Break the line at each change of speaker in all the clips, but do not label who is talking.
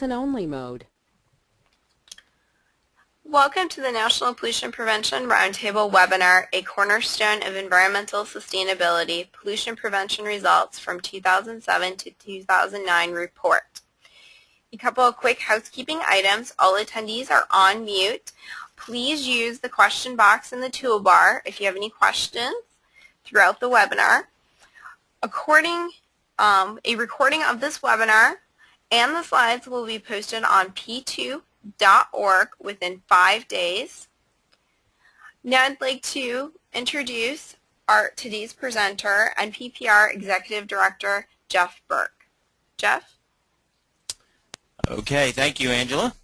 Listen-only mode.
Welcome to the National Pollution Prevention Roundtable webinar, a cornerstone of environmental sustainability, pollution prevention results from 2007 to 2009 report. A couple of quick housekeeping items. All attendees are on mute. Please use the question box in the toolbar if you have any questions throughout the webinar. A recording of this webinar and the slides will be posted on p2.org within 5 days. Now I'd like to introduce today's presenter and PPR Executive Director, Jeff Burke. Jeff?
Okay, thank you, Angela.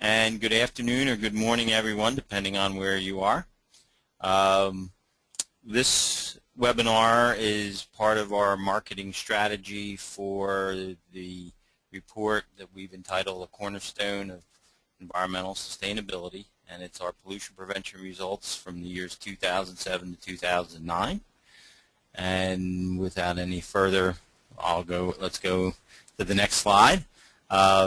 And good afternoon or good morning, everyone, depending on where you are. This webinar is part of our marketing strategy for the report that we've entitled A Cornerstone of Environmental Sustainability, and it's our pollution prevention results from the years 2007 to 2009. And without any further, let's go to the next slide.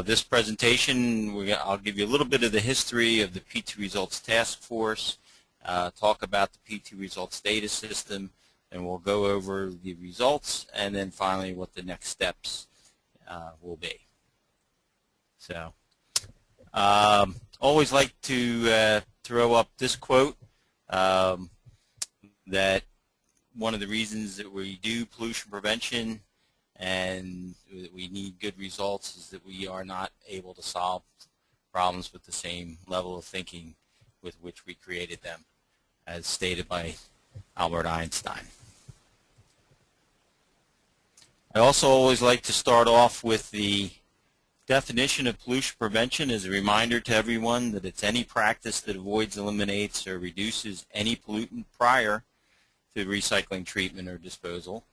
This presentation, I'll give you a little bit of the history of the P2 Results Task Force, talk about the P2 Results Data System, and we'll go over the results, and then finally what the next steps will be. So, always like to throw up this quote, that one of the reasons that we do pollution prevention and that we need good results is that we are not able to solve problems with the same level of thinking with which we created them, as stated by Albert Einstein. I also always like to start off with the definition of pollution prevention as a reminder to everyone that it's any practice that avoids, eliminates, or reduces any pollutant prior to recycling, treatment, or disposal.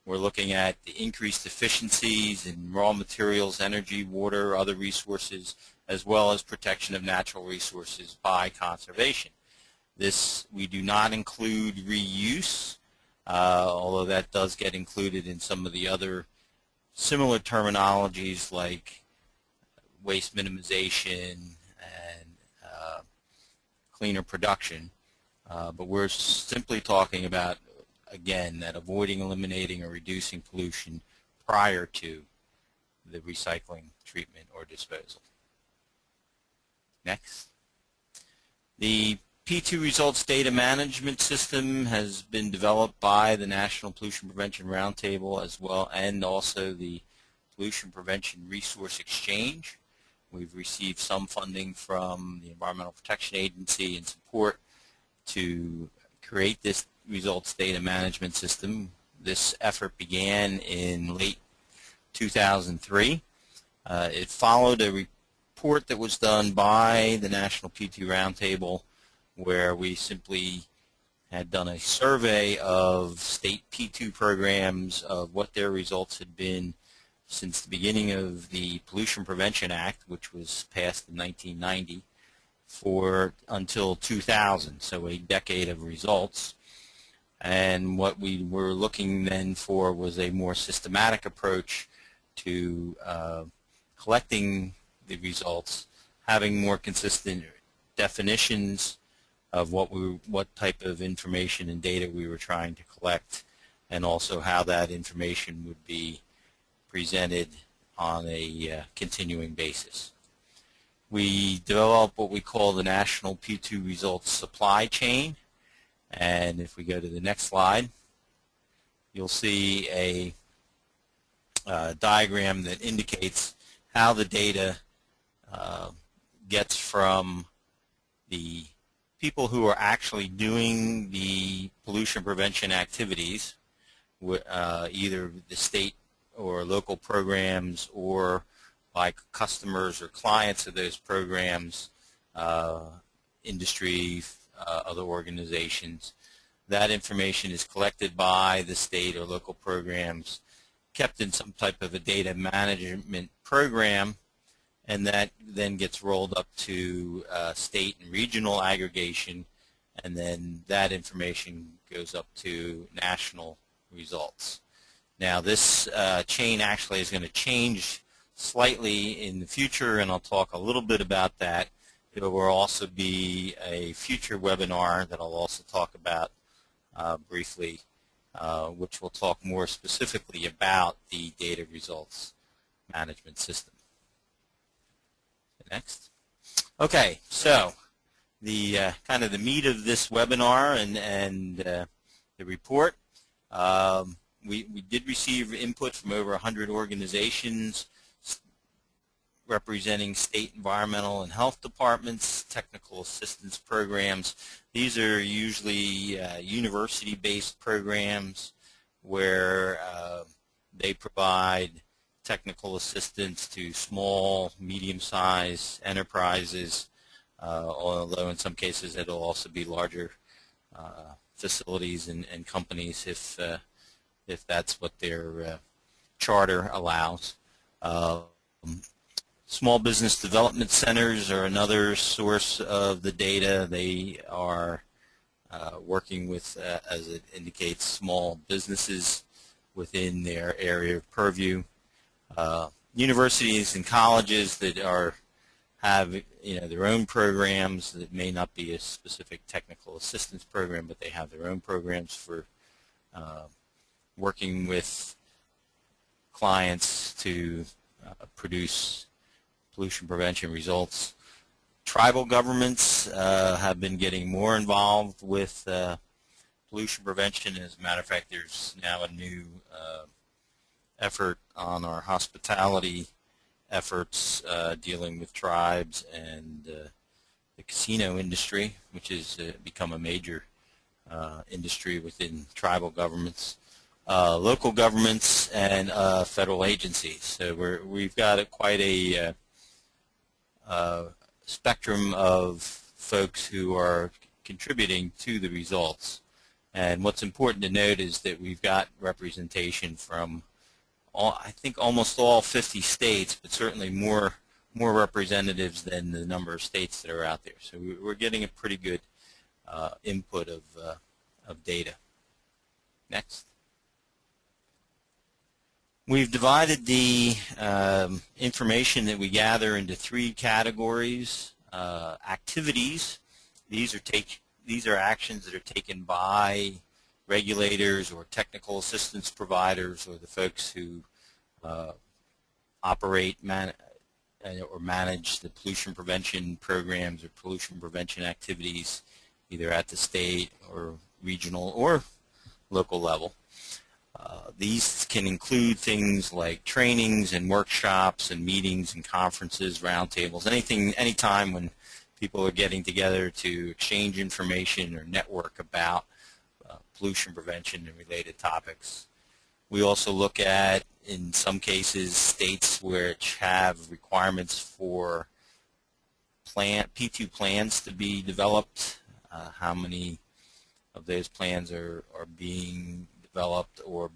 We're looking at the increased efficiencies in raw materials, energy, water, other resources, as well as protection of natural resources by conservation. We do not include reuse, although that does get included in some of the other similar terminologies like waste minimization and cleaner production. But we're simply talking about, again, that avoiding, eliminating, or reducing pollution prior to the recycling, treatment, or disposal. Next. The P2 Results Data Management System has been developed by the National Pollution Prevention Roundtable as well, and also the Pollution Prevention Resource Exchange. We've received some funding from the Environmental Protection Agency in support to create this results data management system. This effort began in late 2003. It followed a report that was done by the National P2 Roundtable, where we simply had done a survey of state P2 programs of what their results had been since the beginning of the Pollution Prevention Act, which was passed in 1990, until 2000, so a decade of results. And what we were looking then for was a more systematic approach to collecting the results, having more consistent definitions of what type of information and data we were trying to collect, and also how that information would be presented on a continuing basis. We developed what we call the National P2 Results Supply Chain, and if we go to the next slide, you'll see a diagram that indicates how the data gets from the people who are actually doing the pollution prevention activities, either the state or local programs, or like customers or clients of those programs, industry, other organizations. That information is collected by the state or local programs, kept in some type of a data management program, and that then gets rolled up to state and regional aggregation, and then that information goes up to national results. Now this chain actually is going to change slightly in the future, and I'll talk a little bit about that. There will also be a future webinar that I'll also talk about briefly, which will talk more specifically about the data results management system. Next. Okay, so the kind of the meat of this webinar and the report. We did receive input from over 100 organizations representing state environmental and health departments, technical assistance programs. These are usually university-based programs where they provide technical assistance to small, medium-sized enterprises, although in some cases it will also be larger facilities and companies if that's what their charter allows. Small business development centers are another source of the data. They are working with, as it indicates, small businesses within their area of purview. Universities and colleges that have their own programs that may not be a specific technical assistance program, but they have their own programs for working with clients to produce pollution prevention results. Tribal governments have been getting more involved with pollution prevention. As a matter of fact, there's now a new effort on our hospitality efforts dealing with tribes and the casino industry, which has become a major industry within tribal governments, local governments, and federal agencies. So we've got quite a spectrum of folks who are contributing to the results. And what's important to note is that we've got representation from I think almost all 50 states, but certainly more representatives than the number of states that are out there. So we're getting a pretty good input of data. Next. We've divided the information that we gather into three categories. Activities. These are actions that are taken by regulators or technical assistance providers or the folks who operate or manage the pollution prevention programs or pollution prevention activities either at the state or regional or local level. These can include things like trainings and workshops and meetings and conferences, roundtables, anytime when people are getting together to exchange information or network about pollution prevention and related topics. We also look at, in some cases, states which have requirements for P2 plans to be developed, how many of those plans are being developed or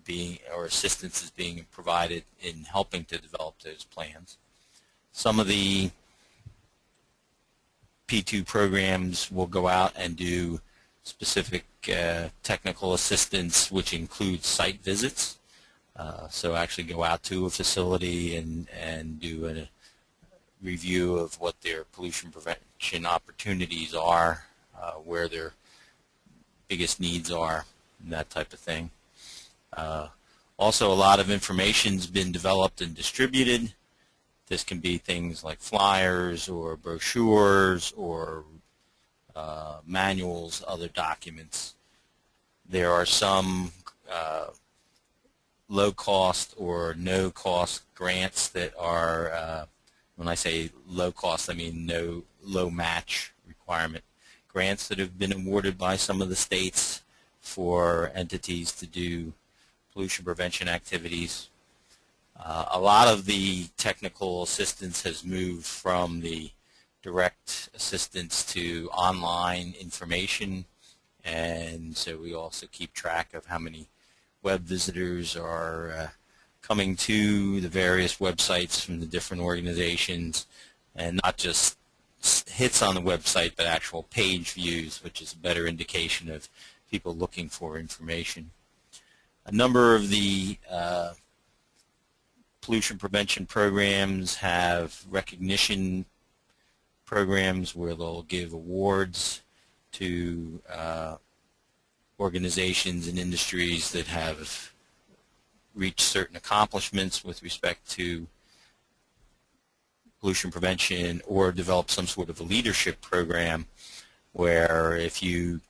assistance is being provided in helping to develop those plans. Some of the P2 programs will go out and do specific technical assistance, which includes site visits. So actually go out to a facility and do a review of what their pollution prevention opportunities are, where their biggest needs are, and that type of thing. Also, a lot of information's been developed and distributed. This can be things like flyers or brochures or manuals, other documents. There are some low-cost or no-cost grants that are, when I say low-cost, I mean no low-match requirement. Grants that have been awarded by some of the states for entities to do pollution prevention activities. A lot of the technical assistance has moved from the direct assistance to online information, and so we also keep track of how many web visitors are coming to the various websites from the different organizations, and not just hits on the website, but actual page views, which is a better indication of people looking for information. A number of the pollution prevention programs have recognition programs where they'll give awards to organizations and industries that have reached certain accomplishments with respect to pollution prevention, or develop some sort of a leadership program where if you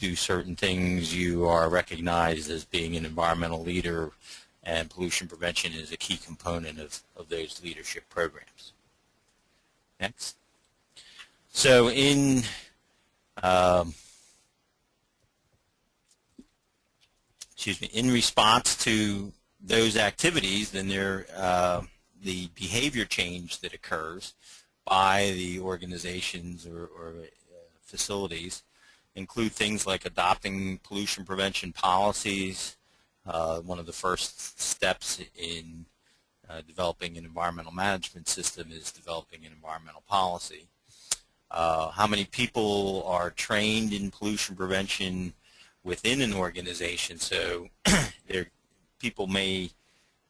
do certain things you are recognized as being an environmental leader, and pollution prevention is a key component of those leadership programs. Next. So in in response to those activities, then the behavior change that occurs by the organizations or facilities include things like adopting pollution prevention policies. One of the first steps in developing an environmental management system is developing an environmental policy. How many people are trained in pollution prevention within an organization? So people may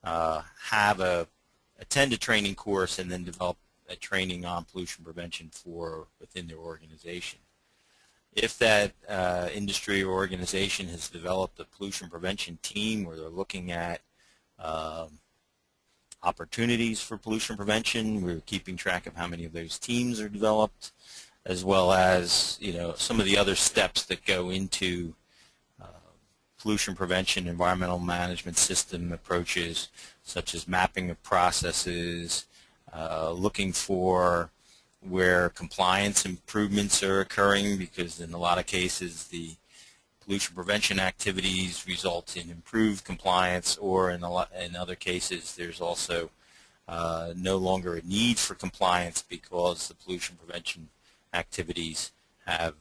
attend a training course and then develop a training on pollution prevention within their organization. If that industry or organization has developed a pollution prevention team where they're looking at opportunities for pollution prevention, we're keeping track of how many of those teams are developed, as well as some of the other steps that go into pollution prevention, environmental management system approaches, such as mapping of processes, looking for where compliance improvements are occurring, because in a lot of cases the pollution prevention activities result in improved compliance, or in other cases there's also no longer a need for compliance because the pollution prevention activities have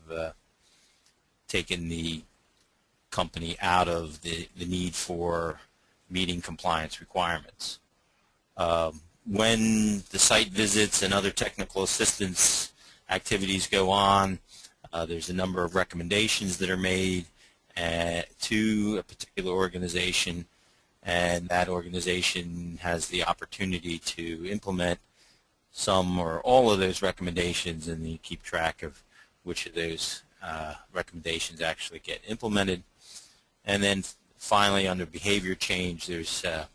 taken the company out of the need for meeting compliance requirements. When the site visits and other technical assistance activities go on, there's a number of recommendations that are made to a particular organization, and that organization has the opportunity to implement some or all of those recommendations, and you keep track of which of those recommendations actually get implemented. And then finally, under behavior change, there's the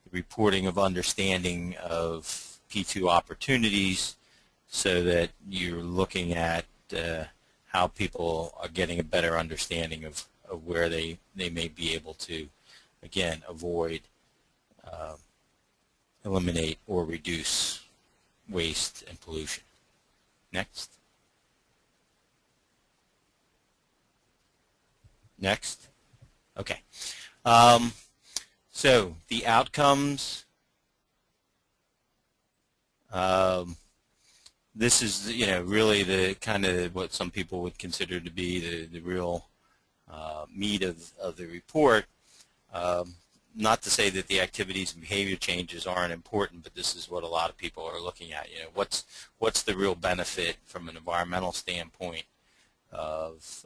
reporting of understanding of P2 opportunities, so that you're looking at how people are getting a better understanding of where they may be able to, again, avoid, eliminate, or reduce waste and pollution. Next. Next. Okay. So the outcomes. This is, really the kind of what some people would consider to be the real meat of the report. Not to say that the activities and behavior changes aren't important, but this is what a lot of people are looking at. What's the real benefit from an environmental standpoint of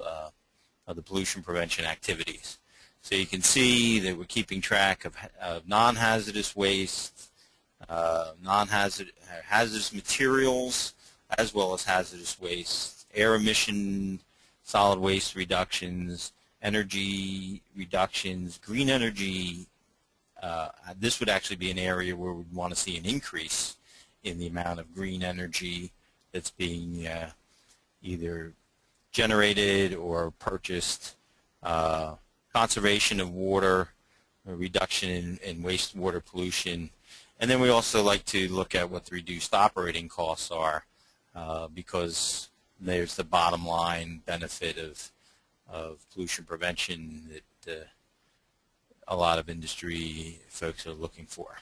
the pollution prevention activities? So you can see that we're keeping track of non-hazardous waste, hazardous materials, as well as hazardous waste, air emission, solid waste reductions, energy reductions, green energy. This would actually be an area where we'd want to see an increase in the amount of green energy that's being either generated or purchased, conservation of water, a reduction in wastewater pollution, and then we also like to look at what the reduced operating costs are, because there's the bottom line benefit of pollution prevention that a lot of industry folks are looking for.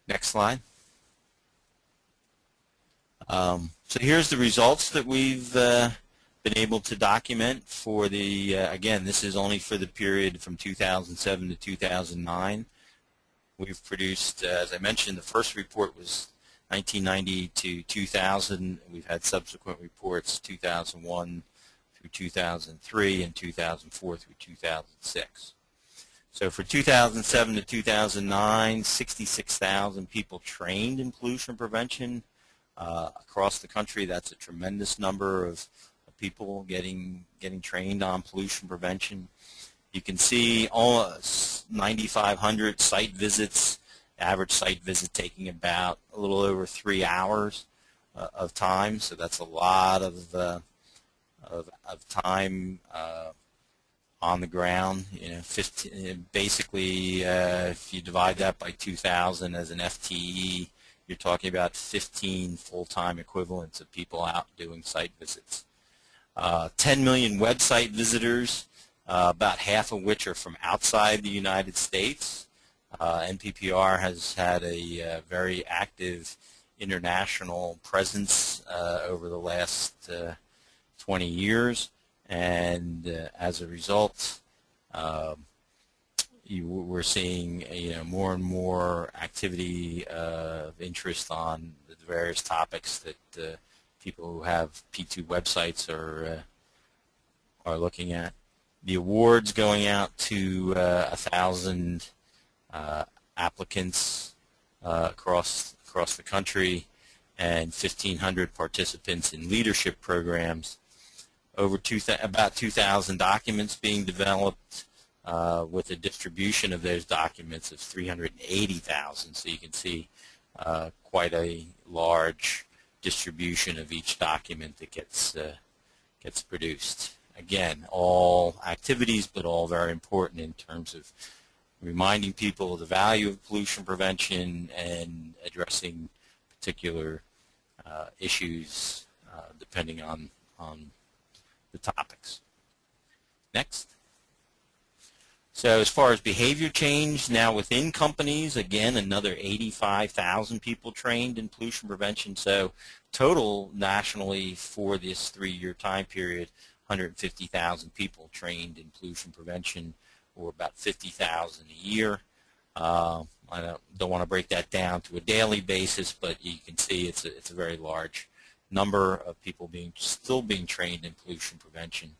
Next slide. So here's the results that we've been able to document for the, again, this is only for the period from 2007 to 2009. We've produced, as I mentioned, the first report was 1990 to 2000. We've had subsequent reports 2001 through 2003 and 2004 through 2006. So for 2007 to 2009, 66,000 people trained in pollution prevention across the country. That's a tremendous number of people getting trained on pollution prevention. You can see almost 9,500 site visits, average site visit taking about a little over 3 hours of time. So that's a lot of time on the ground. 15, basically, if you divide that by 2,000 as an FTE, you're talking about 15 full-time equivalents of people out doing site visits. 10 million website visitors, about half of which are from outside the United States. NPPR has had a very active international presence over the last 20 years, and as a result, we're seeing more and more activity of interest on the various topics that people who have P2 websites are looking at. The awards going out to 1,000 applicants across the country, and 1,500 participants in leadership programs. About 2,000 documents being developed, with a distribution of those documents of 380,000. So you can see quite a large distribution of each document that gets produced. Again, all activities, but all very important in terms of reminding people of the value of pollution prevention and addressing particular issues depending on the topics. Next. So as far as behavior change, now within companies, again, another 85,000 people trained in pollution prevention. So total nationally for this 3-year time period, 150,000 people trained in pollution prevention, or about 50,000 a year. I don't want to break that down to a daily basis, but you can see it's a very large number of people still being trained in pollution prevention.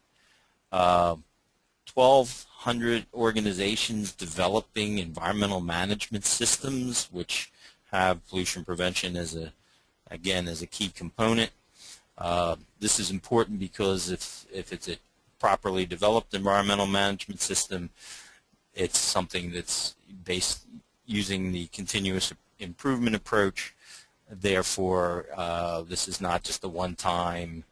1,200 organizations developing environmental management systems, which have pollution prevention as a key component. This is important because if it's a properly developed environmental management system, it's something that's based using the continuous improvement approach. Therefore, this is not just a one-time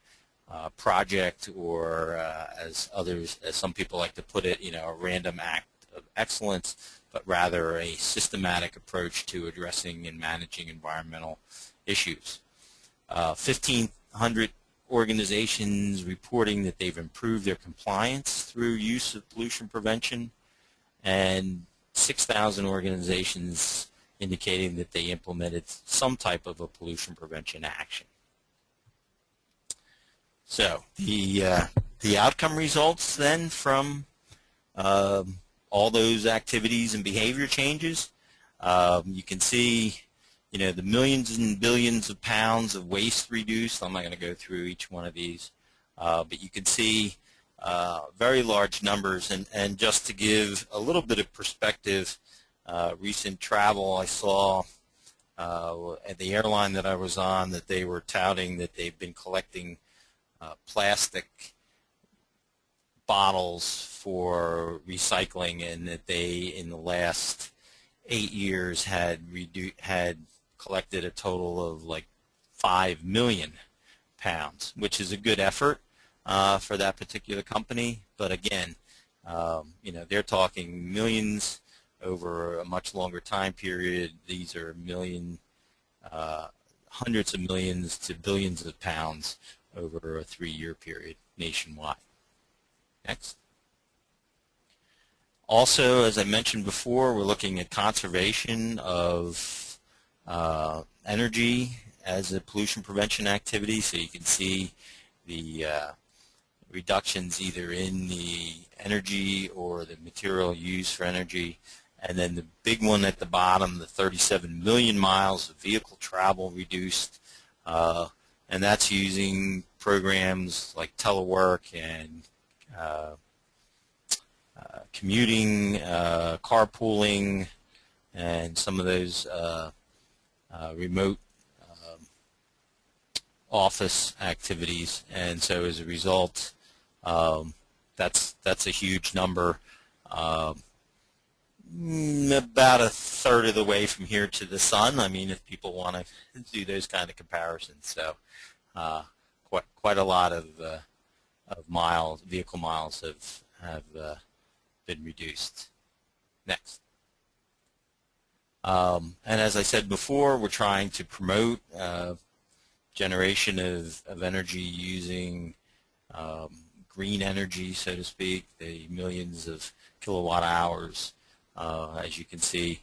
project, or as some people like to put it, a random act of excellence, but rather a systematic approach to addressing and managing environmental issues. 1,500 organizations reporting that they've improved their compliance through use of pollution prevention, and 6,000 organizations indicating that they implemented some type of a pollution prevention action. So the outcome results then from all those activities and behavior changes, you can see the millions and billions of pounds of waste reduced. I'm not going to go through each one of these, but you can see very large numbers. And just to give a little bit of perspective, recent travel, I saw at the airline that I was on that they were touting that they've been collecting plastic bottles for recycling, and that they, in the last 8 years, had collected a total of like 5 million pounds, which is a good effort for that particular company. But again, they're talking millions over a much longer time period. These are hundreds of millions to billions of pounds over a 3-year period nationwide. Next. Also, as I mentioned before, we're looking at conservation of energy as a pollution prevention activity. So you can see the reductions either in the energy or the material used for energy. And then the big one at the bottom, the 37 million miles of vehicle travel reduced. And that's using programs like telework and commuting, carpooling, and some of those remote office activities. And so as a result, that's a huge number. About a third of the way from here to the sun. I mean, if people want to do those kind of comparisons, so quite a lot of vehicle miles have been reduced. Next. And as I said before, we're trying to promote generation of energy using green energy, so to speak, the millions of kilowatt hours, as you can see.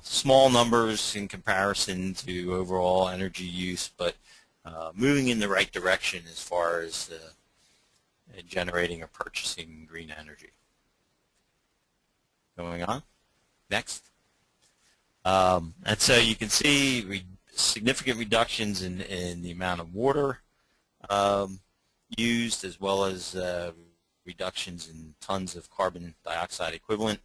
Small numbers in comparison to overall energy use, but moving in the right direction as far as generating or purchasing green energy. Going on. Next. And so you can see significant reductions in the amount of water used, as well as reductions in tons of carbon dioxide equivalent,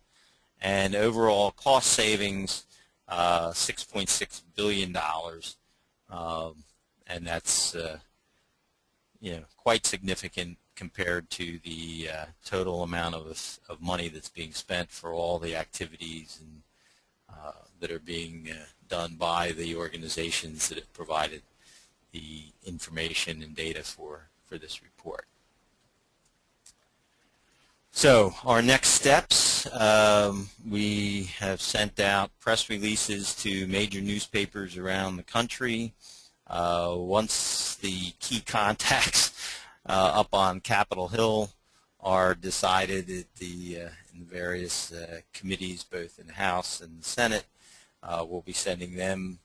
and overall cost savings, $6.6 billion, and that's quite significant compared to the total amount of money that's being spent for all the activities and that are being done by the organizations that have provided the information and data for this report. So our next steps, we have sent out press releases to major newspapers around the country. Once the key contacts up on Capitol Hill are decided at in the various committees, both in the House and the Senate, we'll be sending them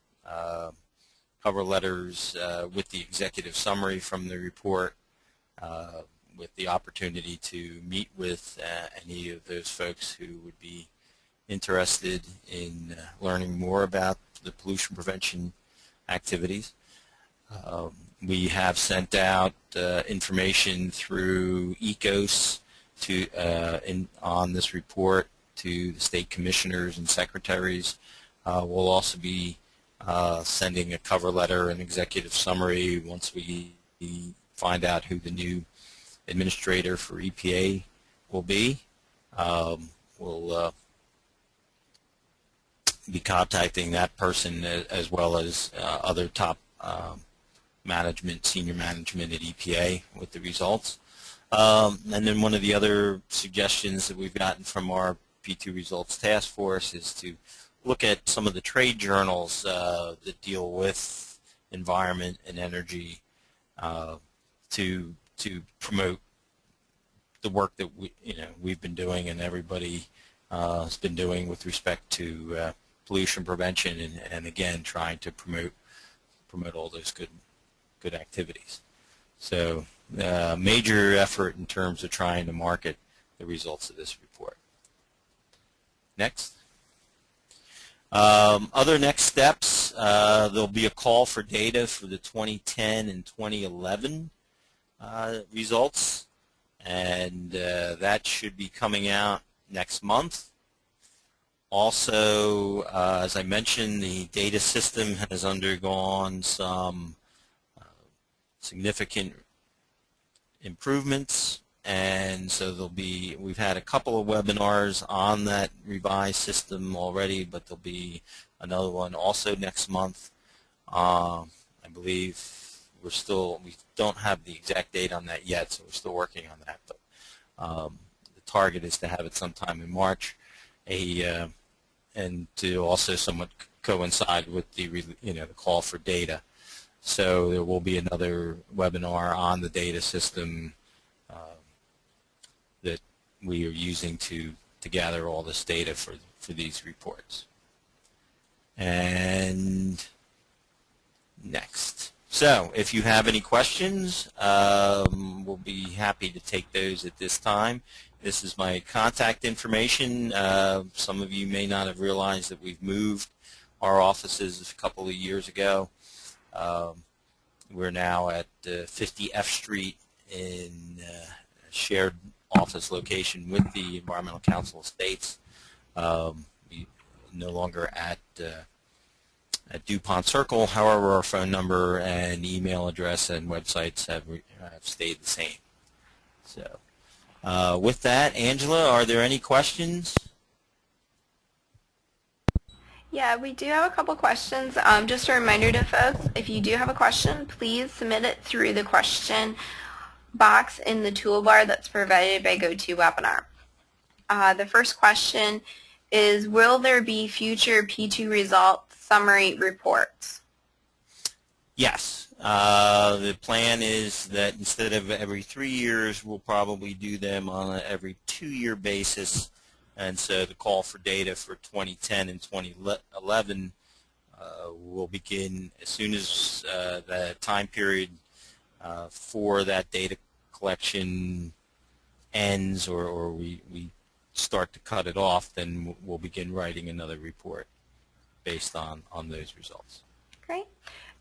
cover letters with the executive summary from the report, with the opportunity to meet with any of those folks who would be interested in learning more about the pollution prevention activities. We have sent out information through ECOS on this report to the state commissioners and secretaries. We'll also be sending a cover letter and executive summary once we find out who the new administrator for EPA will be. We'll be contacting that person as well as other top senior management at EPA with the results. And then one of the other suggestions that we've gotten from our P2 Results Task Force is to look at some of the trade journals that deal with environment and energy to promote the work that we've been doing and everybody has been doing with respect to pollution prevention, and again trying to promote all those good activities. So major effort in terms of trying to market the results of this report. Next. Other next steps, there'll be a call for data for the 2010 and 2011 results, and that should be coming out next month. Also, as I mentioned, the data system has undergone some significant improvements, and so we've had a couple of webinars on that revised system already, but there'll be another one also next month. I believe we don't have the exact date on that yet, so we're still working on that, but the target is to have it sometime in March, and to also somewhat coincide with the call for data. So there will be another webinar on the data system that we are using to gather all this data for these reports. And next. So if you have any questions, we'll be happy to take those at this time. This is my contact information. Some of you may not have realized that we've moved our offices a couple of years ago. We're now at 50 F Street in a shared office location with the Environmental Council of States. We no longer at DuPont Circle. However, our phone number and email address and websites have stayed the same. So with that, Angela, are there any questions?
Yeah, we do have a couple questions. Just a reminder to folks, if you do have a question, please submit it through the question box in the toolbar that's provided by GoToWebinar. The first question is, will there be future P2 results summary reports?
Yes. The plan is that instead of every 3 years, we'll probably do them on an every 2-year basis. And so the call for data for 2010 and 2011 will begin as soon as the time period for that data collection ends, or we start to cut it off. Then we'll begin writing another report based on those results.
Great.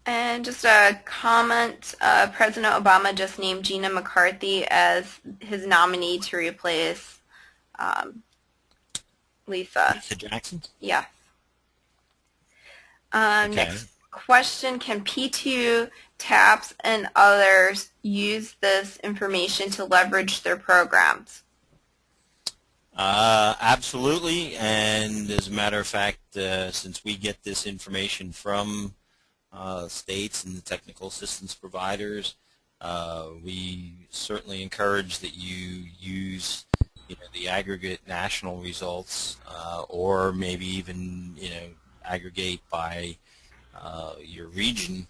And just a comment, President Obama just named Gina McCarthy as his nominee to replace Lisa
Jackson?
Yes.
Okay.
Next question, can P2 TAPs and others use this information to leverage their programs?
Absolutely, and as a matter of fact, since we get this information from states and the technical assistance providers, we certainly encourage that you use the aggregate national results, or maybe even aggregate by your region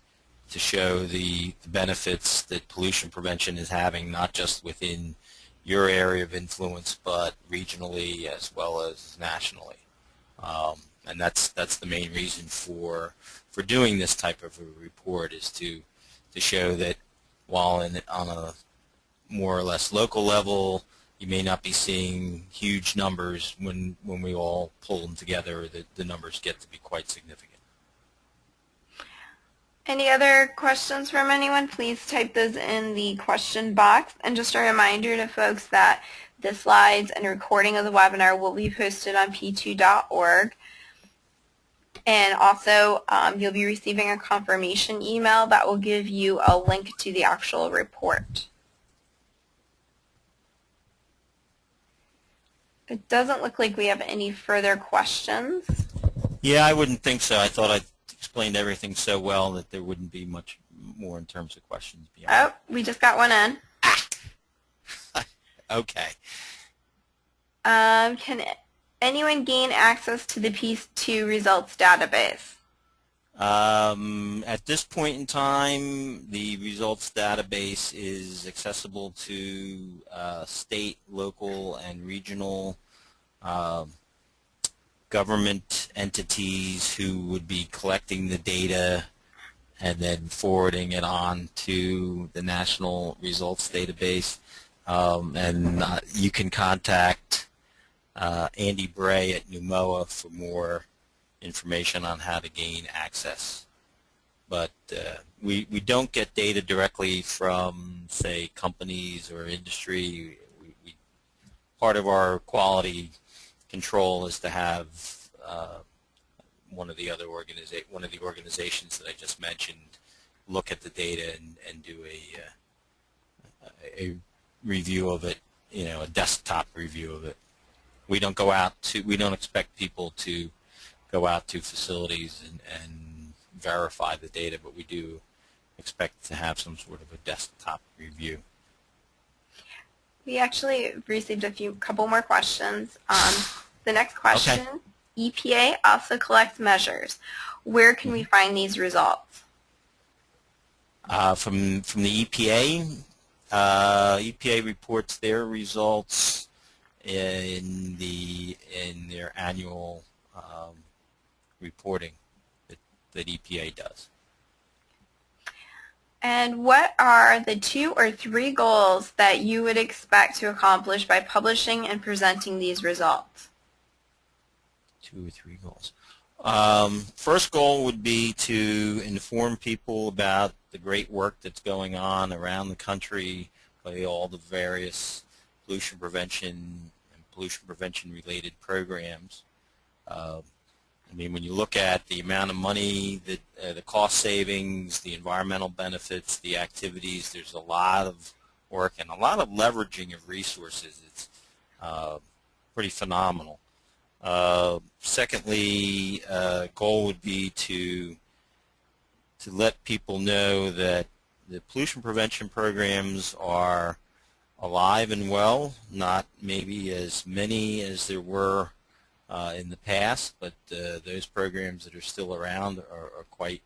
to show the benefits that pollution prevention is having, not just within your area of influence, but regionally as well as nationally. And that's the main reason for doing this type of a report, is to show that while on a more or less local level, you may not be seeing huge numbers, when we all pull them together, the numbers get to be quite significant.
Any other questions from anyone? Please type those in the question box. And just a reminder to folks that the slides and recording of the webinar will be posted on p2.org. And also, you'll be receiving a confirmation email that will give you a link to the actual report. It doesn't look like we have any further questions.
Yeah, I wouldn't think so. I thought I explained everything so well that there wouldn't be much more in terms of questions beyond.
Oh, we just got one in.
Okay.
Can anyone gain access to the P2 results database?
At this point in time, the results database is accessible to state, local, and regional government entities who would be collecting the data and then forwarding it on to the national results database. And you can contact Andy Bray at NUMOA for more information on how to gain access. But we don't get data directly from, say, companies or industry. Part of our quality control is to have one of the organizations that I just mentioned look at the data and do a review of it, a desktop review of it. We don't expect people to go out to facilities and verify the data, but we do expect to have some sort of a desktop review.
We actually received couple more questions. The next question, okay. EPA also collects measures. Where can we find these results?
From the EPA, EPA reports their results in their annual reporting that EPA does.
And what are the 2 or 3 goals that you would expect to accomplish by publishing and presenting these results?
2 or 3 goals. First goal would be to inform people about the great work that's going on around the country by all the various pollution prevention and pollution prevention related programs. I mean, when you look at the amount of money, that the cost savings, the environmental benefits, the activities, there's a lot of work and a lot of leveraging of resources. It's pretty phenomenal. Secondly, goal would be to let people know that the pollution prevention programs are alive and well, not maybe as many as there were in the past, but those programs that are still around are quite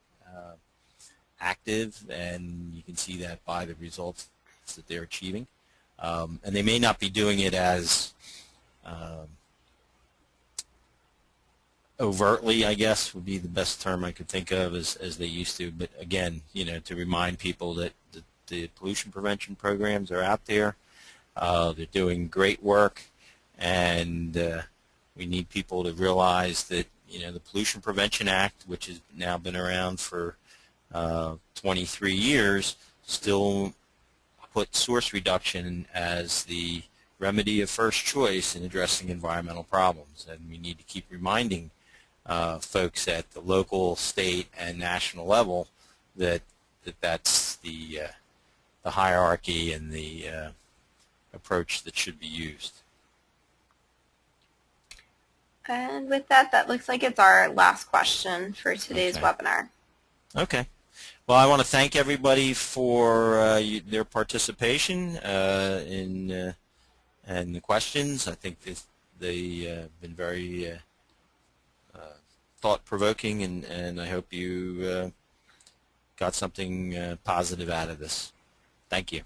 active, and you can see that by the results that they're achieving. And they may not be doing it as overtly, I guess would be the best term I could think of, as they used to. But again, to remind people that the pollution prevention programs are out there. They're doing great work, and we need people to realize that the Pollution Prevention Act, which has now been around for 23 years, still put source reduction as the remedy of first choice in addressing environmental problems. And we need to keep reminding folks at the local, state, and national level that's the hierarchy and the approach that should be used.
And with that, that looks like it's our last question for today's webinar.
Okay. Well, I want to thank everybody for their participation in and the questions. I think they've been very thought-provoking, and I hope you got something positive out of this. Thank you.